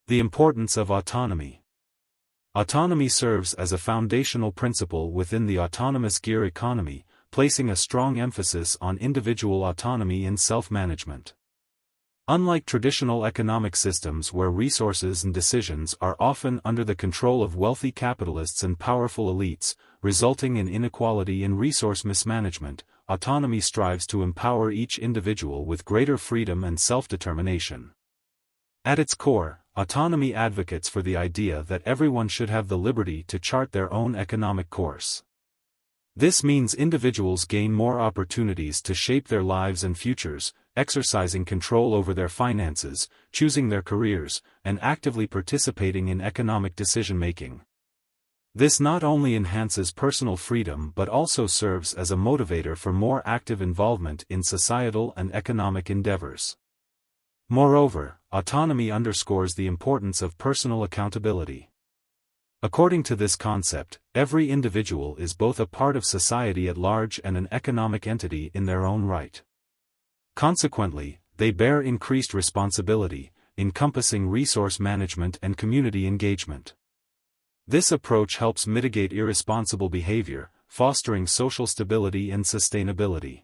The importance of autonomy. Autonomy serves as a foundational principle within the autonomous gear economy, placing a strong emphasis on individual autonomy in self-management. Unlike traditional economic systems where resources and decisions are often under the control of wealthy capitalists and powerful elites, resulting in inequality and resource mismanagement, autonomy strives to empower each individual with greater freedom and self-determination. At its core, autonomy advocates for the idea that everyone should have the liberty to chart their own economic course. This means individuals gain more opportunities to shape their lives and futures, exercising control over their finances, choosing their careers, and actively participating in economic decision-making. This not only enhances personal freedom but also serves as a motivator for more active involvement in societal and economic endeavors. Moreover, autonomy underscores the importance of personal accountability. According to this concept, every individual is both a part of society at large and an economic entity in their own right. Consequently, they bear increased responsibility, encompassing resource management and community engagement. This approach helps mitigate irresponsible behavior, fostering social stability and sustainability.